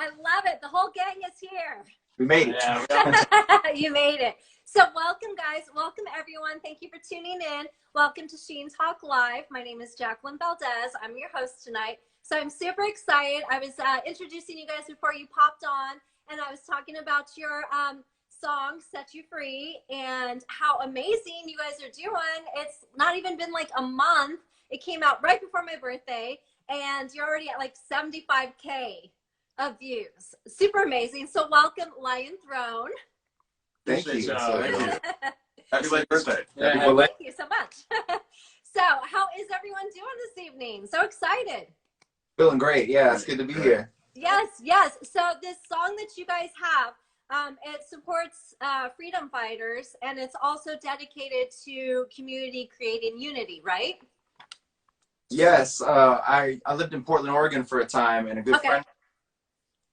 I love it. The whole gang is here. We made it. Yeah, You made it. So welcome, guys. Welcome, everyone. Thank you for tuning in. Welcome to Sheen Talk Live. My name is Jacqueline Valdez. I'm your host tonight. So I'm super excited. I was introducing you guys before you popped on, and I was talking about your song, Set You Free, and how amazing you guys are doing. It's not even been like a month. It came out right before my birthday, and you're already at like 75K of views. Super amazing. So welcome, Lion Throne. Thank you. Thank you. Happy late birthday. Yeah. Thank you so much. So how is everyone doing this evening? So excited. Feeling great. Yeah, it's good to be here. Yes, yes. So this song that you guys have, it supports freedom fighters, and it's also dedicated to community creating unity, right? Yes, I lived in Portland, Oregon for a time, and a good friend,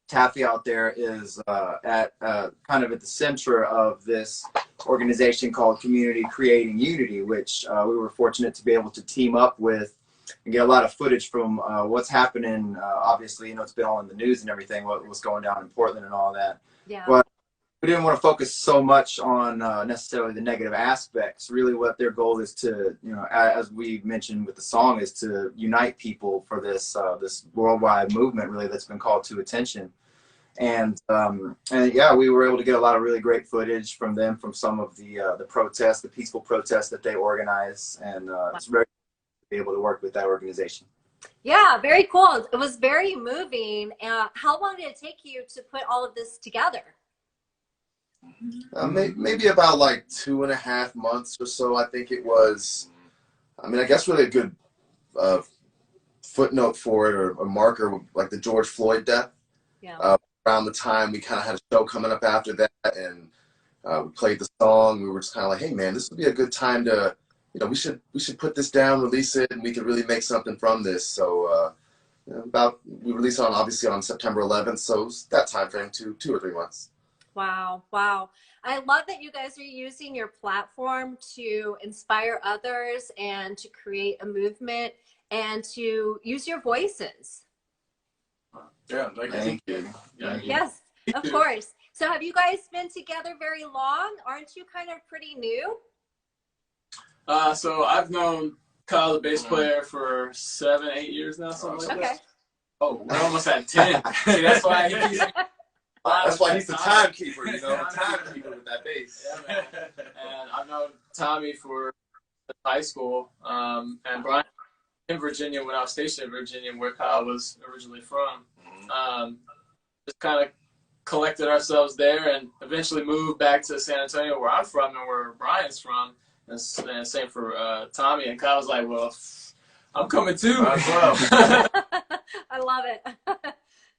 Taffy out there, is at kind of at the center of this organization called Community Creating Unity, which we were fortunate to be able to team up with and get a lot of footage from what's happening. Obviously, you know, it's been all in the news and everything, what was going down in Portland and all that. Yeah. But we didn't want to focus so much on necessarily the negative aspects. Really what their goal is to, you know, as we mentioned with the song, is to unite people for this this worldwide movement really that's been called to attention. And yeah, we were able to get a lot of really great footage from them, from some of the protests, the peaceful protests that they organize. And it's very to be able to work with that organization. Yeah, very cool. It was very moving. How long did it take you to put all of this together? Maybe about like 2.5 months or so. I think it was. I mean, I guess really a good footnote for it, or a marker, like the George Floyd death. Yeah. Around the time we kind of had a show coming up after that, and we played the song. We were just kind of like, hey man, this would be a good time to, you know, we should put this down, release it, and we could really make something from this. So you know, we released it obviously on September 11th, so it was that time frame, 2 or 3 months. Wow. Wow. I love that you guys are using your platform to inspire others and to create a movement and to use your voices. Yeah, thank you. Yeah, yes, of course. So have you guys been together very long? Aren't you kind of pretty new? So I've known Kyle, the bass player, for 7, 8 years now, something like that. Oh, we're almost at 10. See, that's why he's the timekeeper, you know, timekeeper with that bass. Yeah, man. And I've known Tommy for high school, and Brian in Virginia when I was stationed in Virginia, where Kyle was originally from. Just kind of collected ourselves there, and eventually moved back to San Antonio, where I'm from and where Brian's from. And same for Tommy. And Kyle's like, well, I'm coming too. Well. I love it.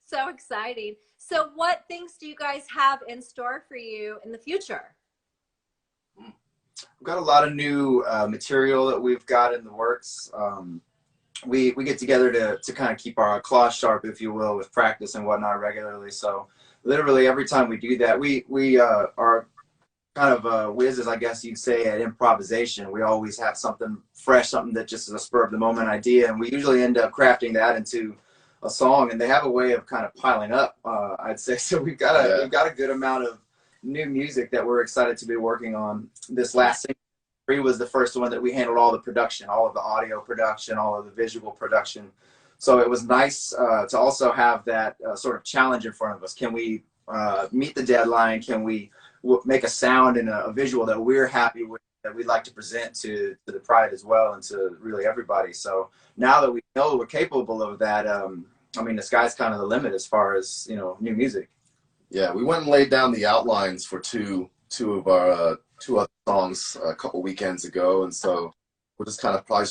So exciting. So what things do you guys have in store for you in the future? We've got a lot of new material that we've got in the works. We get together to kind of keep our claws sharp, if you will, with practice and whatnot regularly. So literally every time we do that, we are kind of whizzes, I guess you'd say, at improvisation. We always have something fresh, something that just is a spur of the moment idea, and we usually end up crafting that into a song. And they have a way of kind of piling up, I'd say. So we've got a good amount of new music that we're excited to be working on. This last single, Free, was the first one that we handled all the production, all of the audio production, all of the visual production. So it was nice to also have that sort of challenge in front of us. Can we meet the deadline? Can we make a sound and a visual that we're happy with, that we'd like to present to the pride as well, and to really everybody? So now that we know we're capable of that, I mean, the sky's kind of the limit as far as, you know, new music. Yeah, we went and laid down the outlines for two of our two other songs a couple weekends ago, and so we're just kind of probably,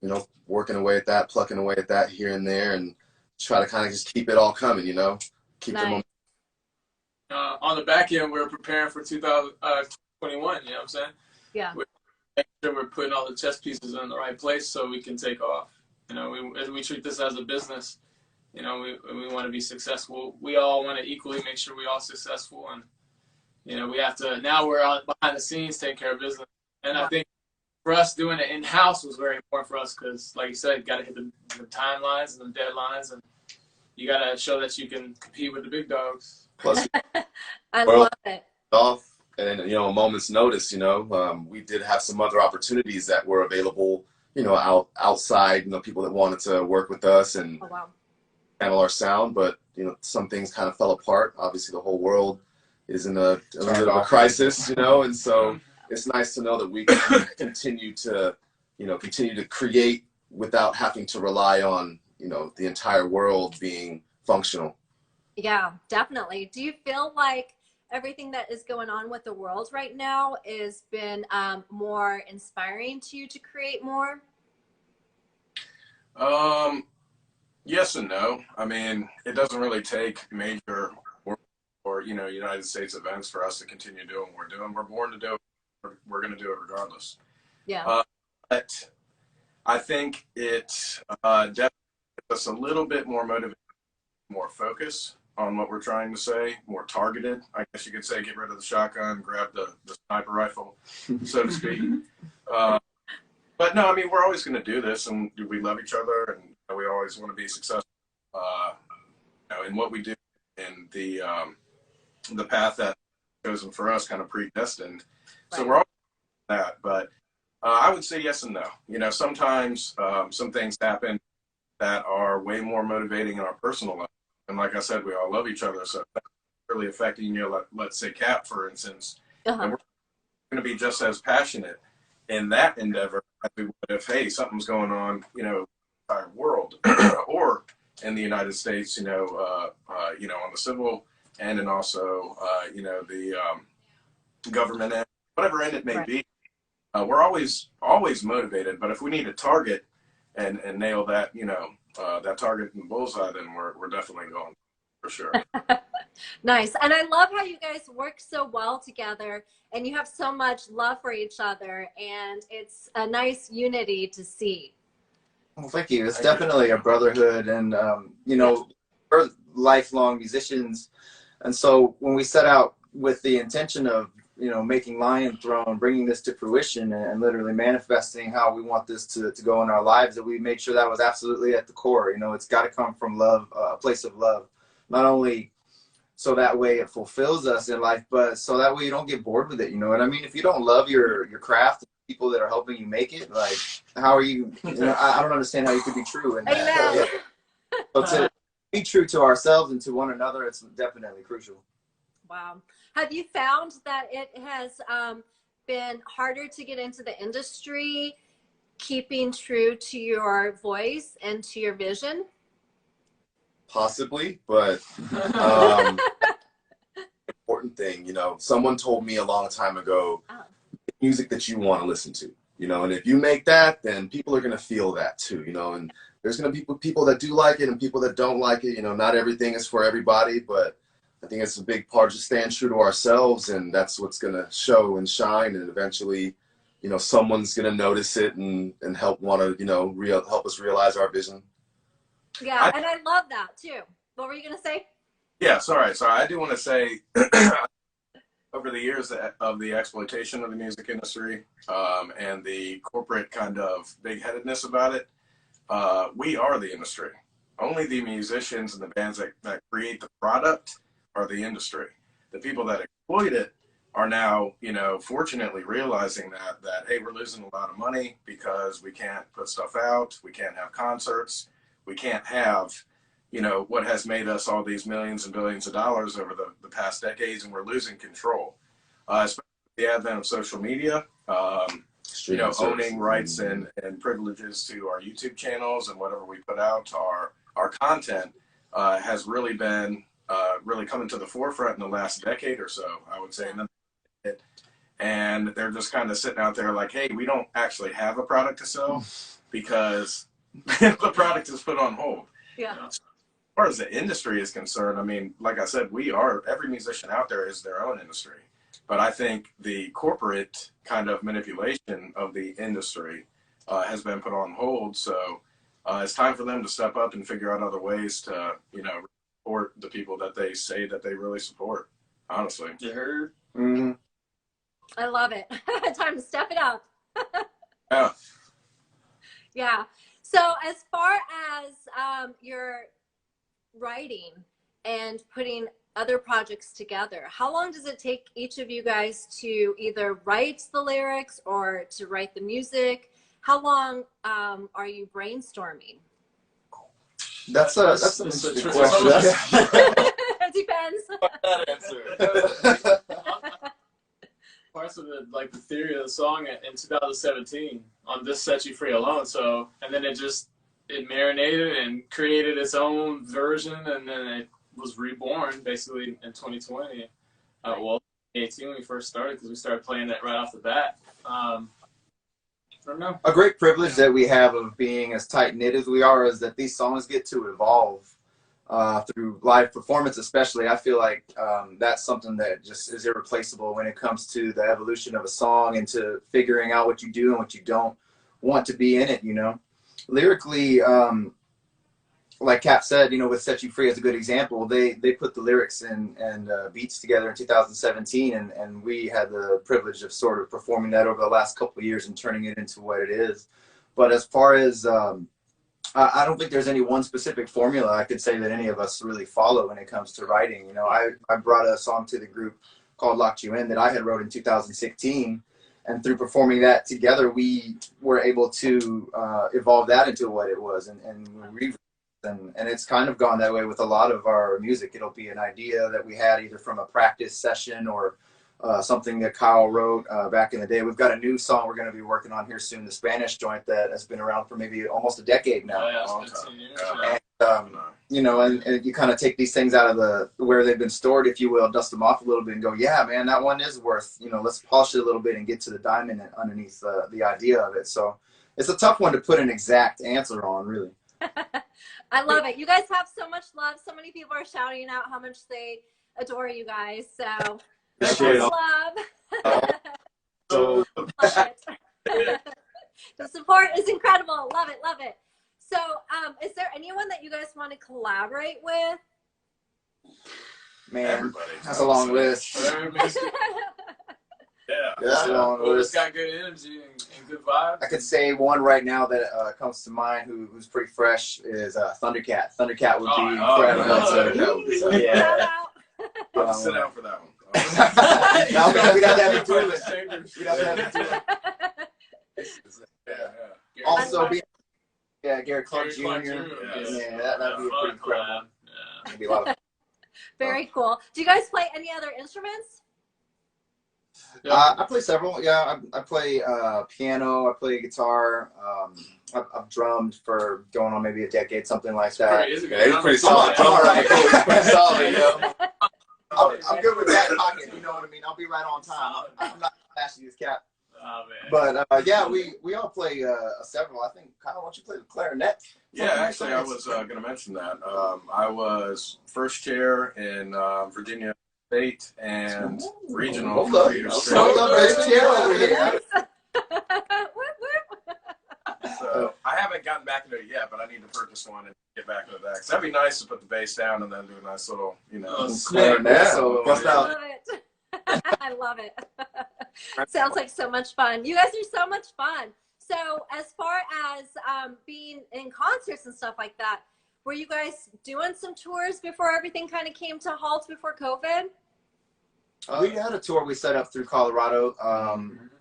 you know, working away at that, plucking away at that here and there, and try to kind of just keep it all coming, you know, keep them on the back end. We're preparing for 2021. You know what I'm saying? Yeah. We're making sure we're putting all the chess pieces in the right place so we can take off. You know, we treat this as a business. You know, we want to be successful. We all want to equally make sure we all successful, and you know, we have to. Now we're on behind the scenes taking care of business, and I think for us doing it in house was very important for us because, like you said, got to hit the timelines and the deadlines, and you got to show that you can compete with the big dogs. Plus, I love it. off and a moment's notice. We did have some other opportunities that were available. Outside. People that wanted to work with us and Oh, wow. handle our sound, but some things kind of fell apart. Obviously, the whole world is in a little bit of a crisis. And so it's nice to know that we can continue to create without having to rely on the entire world being functional. Yeah, definitely. Do you feel like everything that is going on with the world right now has been more inspiring to you to create more? Yes and no. I mean, it doesn't really take major or United States events for us to continue doing what we're doing. We're born to do it. We're going to do it regardless. Yeah. But I think it definitely gives us a little bit more motivation, more focus on what we're trying to say, more targeted. I guess you could say, get rid of the shotgun, grab the sniper rifle, so to speak. But no, I mean, we're always going to do this, and we love each other, and we always want to be successful in what we do, and the path that chosen for us, kind of predestined. Right. So we're always doing that, but I would say yes and no. Sometimes some things happen that are way more motivating in our personal life. And like I said, we all love each other, so that's really affecting let's say Cap, for instance. And we're going to be just as passionate in that endeavor as we would if, hey, something's going on, in the entire world, or in the United States, on the civil end, and also, the government end, whatever end it may be. We're always motivated, but if we need a target and nail that, that target in the bullseye, then we're definitely going for sure. Nice. And I love how you guys work so well together, and you have so much love for each other, and it's a nice unity to see. Well, thank you. It's definitely a brotherhood, and we're lifelong musicians, and so when we set out with the intention of making Lion Throne, bringing this to fruition, and literally manifesting how we want this to go in our lives, that we made sure that was absolutely at the core. It's got to come from love, a place of love, not only so that way it fulfills us in life, but so that way you don't get bored with it. You know what I mean? If you don't love your craft, people that are helping you make it, like, how are you? I don't understand how you could be true. And Amen. But to be true to ourselves and to one another, it's definitely crucial. Wow. Have you found that it has been harder to get into the industry, keeping true to your voice and to your vision? Possibly, but important thing, someone told me a long time ago, music that you want to listen to, and if you make that, then people are going to feel that too, and there's going to be people that do like it and people that don't like it. Not everything is for everybody, but I think it's a big part to stand true to ourselves, and that's what's going to show and shine, and eventually, someone's going to notice it and help want to, help us realize our vision. Yeah, and I love that too. What were you going to say? Yeah, sorry. I do want to say, over the years of the exploitation of the music industry and the corporate kind of big-headedness about it, we are the industry. Only the musicians and the bands that create the product are the industry. The people that exploit it are now, fortunately realizing that, hey, we're losing a lot of money because we can't put stuff out, we can't have concerts, we can't have, what has made us all these millions and billions of dollars over the past decades, and we're losing control. Especially with the advent of social media, owning rights and privileges to our YouTube channels and whatever we put out, our content has really been really coming to the forefront in the last decade or so, I would say. And they're just kind of sitting out there like, hey, we don't actually have a product to sell because the product is put on hold. Yeah. As far as the industry is concerned, I mean, like I said, every musician out there is their own industry. But I think the corporate kind of manipulation of the industry has been put on hold. So it's time for them to step up and figure out other ways to, support the people that they say that they really support, honestly. You heard? Mm-hmm. I love it. Time to step it up. Yeah. Yeah. So as far as your writing and putting other projects together, how long does it take each of you guys to either write the lyrics or to write the music? How long are you brainstorming? That's an interesting question. It depends. That answer. Parts of the like the theory of the song in 2017 on This Set You Free alone. So, and then it marinated and created its own version, and then it was reborn basically in 2020. Well, 2018 when we first started, because we started playing that right off the bat. I don't know. A great privilege that we have of being as tight knit as we are is that these songs get to evolve through live performance, especially. I feel like that's something that just is irreplaceable when it comes to the evolution of a song and to figuring out what you do and what you don't want to be in it, you know. Lyrically, like Cap said, you know, with Set You Free as a good example, they put the lyrics and beats together in 2017, and we had the privilege of sort of performing that over the last couple of years and turning it into what it is. But as far as I don't think there's any one specific formula I could say that any of us really follow when it comes to writing. You know, I brought a song to the group called Locked You In that I had wrote in 2016, and through performing that together, we were able to evolve that into what it was, and we and it's kind of gone that way with a lot of our music. It'll be an idea that we had either from a practice session or something that Kyle wrote back in the day. We've got a new song we're going to be working on here soon, the Spanish joint that has been around for maybe almost a decade now. Oh, yeah, it's been 10 years. And, you know, and you kind of take these things out of where they've been stored, if you will, dust them off a little bit and go, yeah, man, that one is worth, you know, let's polish it a little bit and get to the diamond underneath the idea of it. So it's a tough one to put an exact answer on, really. I love it. You guys have so much love. So many people are shouting out how much they adore you guys. So much love. So Love it. The support is incredible. Love it. Love it. So is there anyone that you guys want to collaborate with? Man, Everybody. that's a long list. Yeah. That's a long Well, it's list. got good energy and good vibes. I could say one right now that comes to mind who's pretty fresh is Thundercat. Thundercat would be incredible. So, yeah. Shout out. I'll sit down for that one. No, we'd have to have a tour list. We'd have to have a tour list. Yeah. Also, Gary Clark Jr. Clark Jr. Yeah, that'd be pretty incredible. Yeah. That'd be a lot of fun. Very cool. Do you guys play any other instruments? I play several. Yeah, I play piano. I play guitar. I've drummed for going on maybe a decade, something like that. He's pretty solid. All right, cool. Pretty solid, yeah. I'm good with that pocket. You know what I mean? I'll be right on time. I'm not flashy as Cap. Oh, man. But yeah, we all play several. I think Kyle, why don't you play the clarinet? Yeah, actually, I was going to mention that. I was first chair in Virginia State and regional. Hold up, there's chair over here. So I haven't gotten back into it yet, but I need to purchase one and get back into that. 'Cause that'd be nice to put the bass down and then do a nice little, you know, clarinet. So bust I out. love it. I love it. Sounds like so much fun. You guys are so much fun. So as far as being in concerts and stuff like that, were you guys doing some tours before everything kind of came to a halt before COVID? We had a tour we set up through Colorado,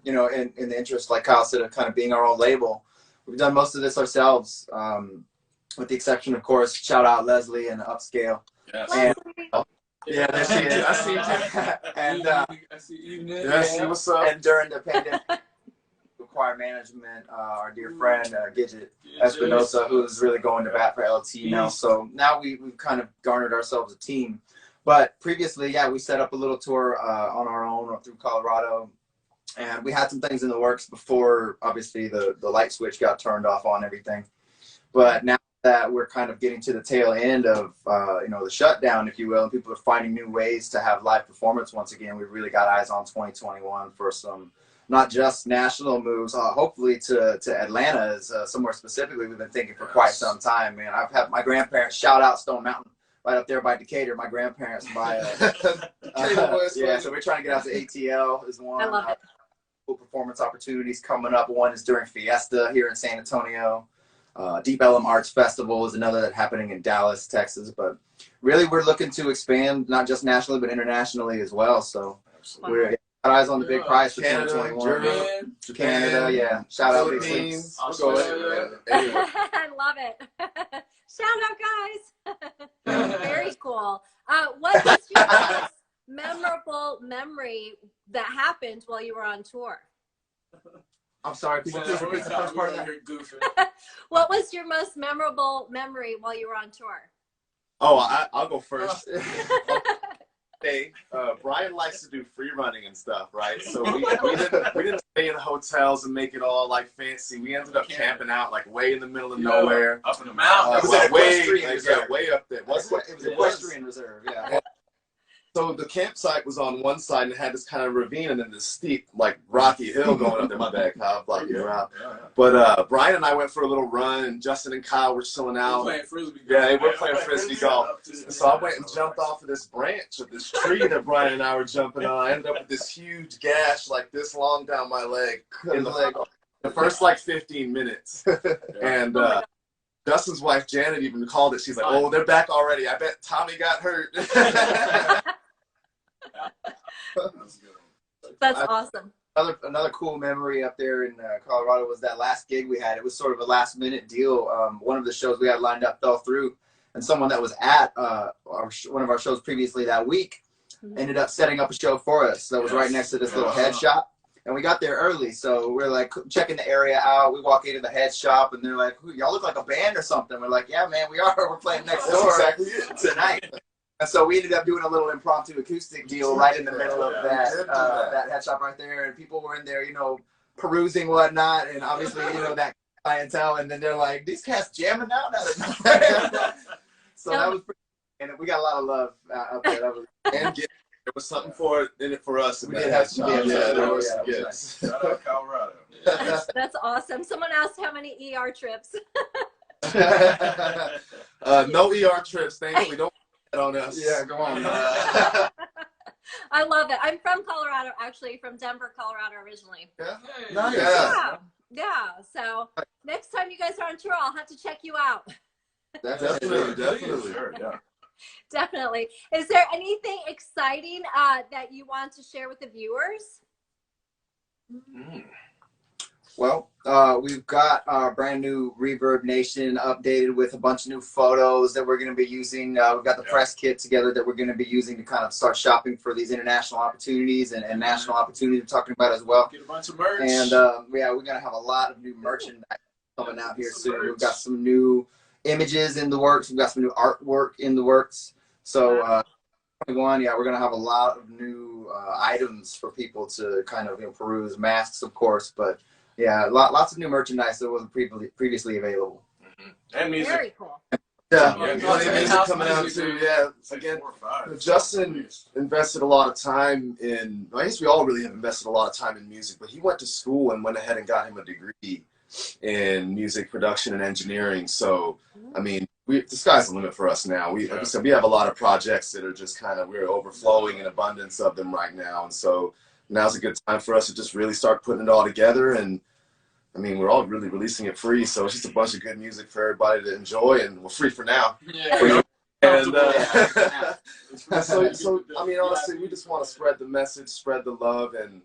you know, in the interest, like Kyle said, of kind of being our own label. We've done most of this ourselves, with the exception, of course, shout out Leslie and Upscale. Yes. Leslie. Yeah, there she is. I see you. And I see evening. Yes, what's up? and during the pandemic, choir management, our dear friend Gidget Espinosa, who's really going to bat for LT now. So now we've kind of garnered ourselves a team. But previously, yeah, we set up a little tour on our own or through Colorado. And we had some things in the works before, obviously, the light switch got turned off on everything. But now that we're kind of getting to the tail end of, you know, the shutdown, if you will, and people are finding new ways to have live performance once again, we've really got eyes on 2021 for some, not just national moves, hopefully to Atlanta is somewhere specifically we've been thinking for quite some time, man. I've had my grandparents, shout out Stone Mountain, right up there by Decatur. My grandparents by, yeah, so we're trying to get out to ATL is one. I love it. Performance opportunities coming up. One is during Fiesta here in San Antonio. Deep Ellum Arts Festival is another that's happening in Dallas, Texas. But really, we're looking to expand not just nationally but internationally as well. So we're got eyes on the big prize for Canada, 2021. Japan, Canada, yeah. Shout out Big Philippines. Australia. I love it. Shout out, guys. Very cool. What was your most memorable memory that happened while you were on tour? I'm sorry, could you please repeat the first part of that? What was your most memorable memory while you were on tour? Oh, I'll go first. Hey, Brian likes to do free running and stuff, right? So we didn't stay in hotels and make it all like fancy. We ended up camping out like way in the middle of nowhere, up in the mountains. Way up there. It was Equestrian Reserve, yeah. So the campsite was on one side and it had this kind of ravine and then this steep, like rocky hill going up there. My bad, Kyle, blocking you around. But Brian and I went for a little run, and Justin and Kyle were chilling out. Playing frisbee golf. Yeah, they were playing frisbee golf. So I went and jumped off of this branch of this tree that Brian and I were jumping on. I ended up with this huge gash like this long down my leg in the first like 15 minutes. And Justin's wife Janet even called it. She's like, "Oh, they're back already. I bet Tommy got hurt." That's awesome. Another cool memory up there in Colorado was that last gig we had. It was sort of a last minute deal. One of the shows we had lined up fell through, and someone that was at one of our shows previously that week ended up setting up a show for us that was right next to this little head shop. And we got there early, so we're like checking the area out. We walk into the head shop, and they're like, "Y'all look like a band or something." We're like, "Yeah, man, we are. We're playing next door tonight." And so we ended up doing a little impromptu acoustic deal right in the middle of that head shop right there. And people were in there, perusing whatnot, and obviously, that clientele. And then they're like, "These cats jamming out." So that was pretty, and we got a lot of love out there. That was, and there was something in it for us. We did have some gifts. There was some gifts. Shout out Colorado. That's awesome. Someone asked how many ER trips. No ER trips, thankfully. Don't put that on us. Yeah, go on. I love it. I'm from Colorado, actually, from Denver, Colorado originally. Yeah. Hey. Nice. Yeah. So next time you guys are on tour, I'll have to check you out. Definitely. Sure, yeah. Definitely. Is there anything exciting that you want to share with the viewers? Well, we've got our brand new Reverb Nation updated with a bunch of new photos that we're going to be using. We've got the press kit together that we're going to be using to kind of start shopping for these international opportunities and national opportunities we're talking about as well. Get a bunch of merch. And we're going to have a lot of new merchandise coming out here soon. We've got some new images in the works. We've got some new artwork in the works. So 21, we're going to have a lot of new items for people to kind of peruse. Masks, of course, but lots of new merchandise that wasn't previously available. And music. Very cool. Plenty of music coming out too. Yeah, again, Justin invested a lot of time in. I guess we all really have invested a lot of time in music, but he went to school and went ahead and got him a degree in music production and engineering. So, I mean, the sky's the limit for us now. Like I said, we have a lot of projects that are just we're overflowing in abundance of them right now. And so now's a good time for us to just really start putting it all together. And I mean, we're all really releasing it free. So it's just a bunch of good music for everybody to enjoy, and we're free for now. Yeah. And so I mean, honestly, we just want to spread the message, spread the love, and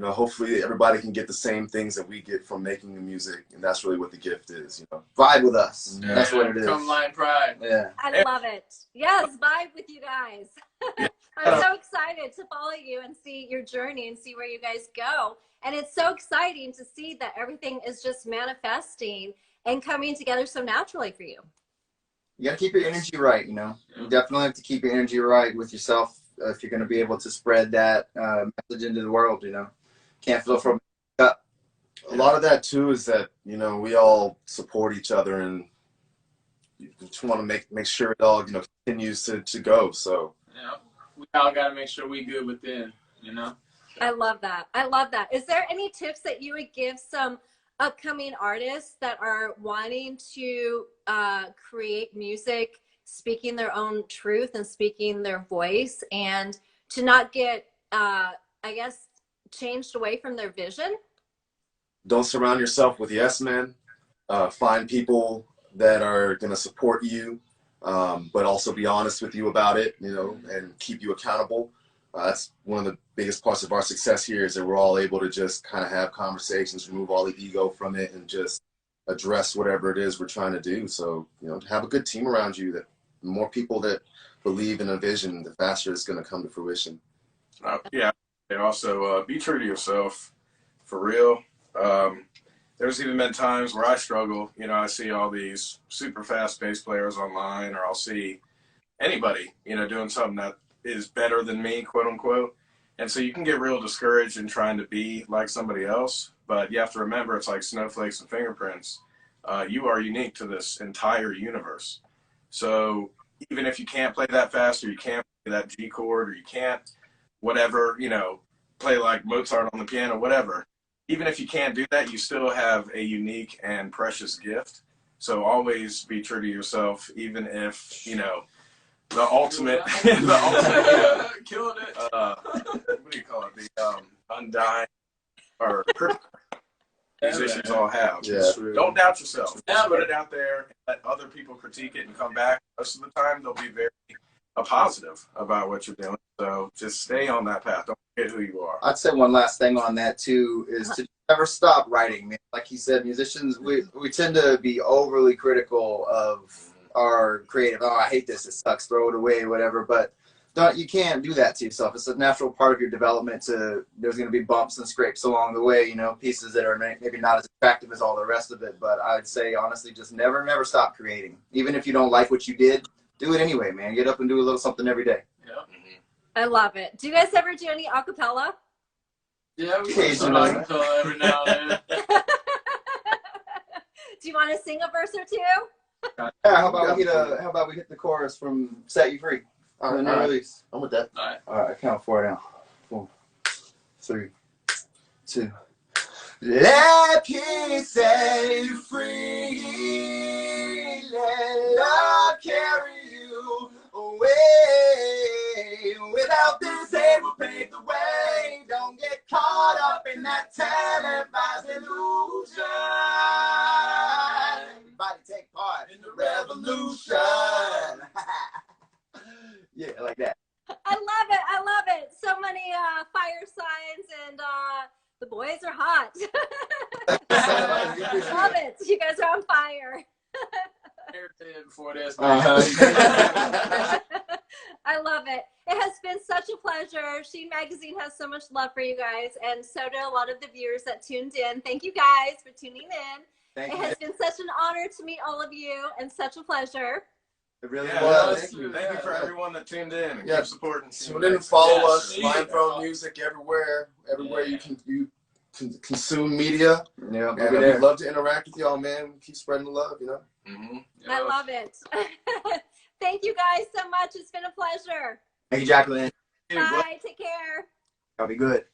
hopefully everybody can get the same things that we get from making the music, and that's really what the gift is. Vibe with us. Yeah. That's what it is. Come line pride. Yeah. I love it. Yes, vibe with you guys. I'm so excited to follow you and see your journey and see where you guys go. And it's so exciting to see that everything is just manifesting and coming together so naturally for you. You got to keep your energy right, You definitely have to keep your energy right with yourself if you're going to be able to spread that message into the world, Can't fill from up. A lot of that, too, is that, we all support each other, and you just want to make sure it all, continues to go, so. Yeah, we all got to make sure we good within, I love that. I love that. Is there any tips that you would give some upcoming artists that are wanting to create music, speaking their own truth and speaking their voice, and to not get, changed away from their vision? Don't surround yourself with yes men. find people that are going to support you, but also be honest with you about it, you know, and keep you accountable. That's one of the biggest parts of our success here, is that we're all able to just kind of have conversations, remove all the ego from it, and just address whatever it is we're trying to do. So, you know, have a good team around you, that the more people that believe in a vision, the faster it's going to come to fruition. Yeah. And also be true to yourself, for real. There's even been times where I struggle. You know, I see all these super fast bass players online, or I'll see anybody, you know, doing something that is better than me, quote unquote. And so you can get real discouraged in trying to be like somebody else. But you have to remember, it's like snowflakes and fingerprints. You are unique to this entire universe. So even if you can't play that fast, or you can't play that G chord, or you can't whatever, you know, play like Mozart on the piano, whatever. Even if you can't do that, you still have a unique and precious gift. So always be true to yourself, even if, you know, the ultimate, Killing it. What do you call it? The undying, or musicians all have. Yeah. Don't doubt yourself. Yeah, Just put it out there and let other people critique it and come back. Most of the time, they'll be very positive about what you're doing. So just stay on that path. Don't forget who you are. I'd say one last thing on that too is to never stop writing, man. Like he said, musicians, we tend to be overly critical of our creative. Oh, I hate this, it sucks, throw it away, whatever. But you can't do that to yourself. It's a natural part of your development. There's going to be bumps and scrapes along the way, you know, pieces that are maybe not as attractive as all the rest of it. But I'd say honestly, just never stop creating. Even if you don't like what you did, do it anyway, man. Get up and do a little something every day. Yeah. I love it. Do you guys ever do any acapella? Yeah, we Occasionally. acapella every now and then. Do you want to sing a verse or two? Yeah, how about we hit the chorus from Set You Free? All The right, new release. I'm with that. All right, I count 4 down. 4, 3, 2. Let peace set you free. Let love carry you away. Without this aid, we'll pave the way. Don't get caught up in that televised illusion. Everybody take part in the revolution. Yeah, like that. I love it. I love it. So many fire signs, and the boys are hot. Love it. You guys are on fire. Before this. I love it. It has been such a pleasure. Sheen Magazine has so much love for you guys, and so do a lot of the viewers that tuned in. Thank you guys for tuning in. Thank It you. has been such an honor to meet all of you, and such a pleasure. It really Yeah, was. thank you for everyone that tuned in and Yeah. keep supporting. Tune in and follow Yeah, us. see Line it. Throw Music everywhere you can consume media. Yeah, And over we'd there. love to interact with y'all, man. Keep spreading the love, you know. I love it. Thank you guys so much. It's been a pleasure. Thank you, Jacqueline. Bye. Take care. I'll be good.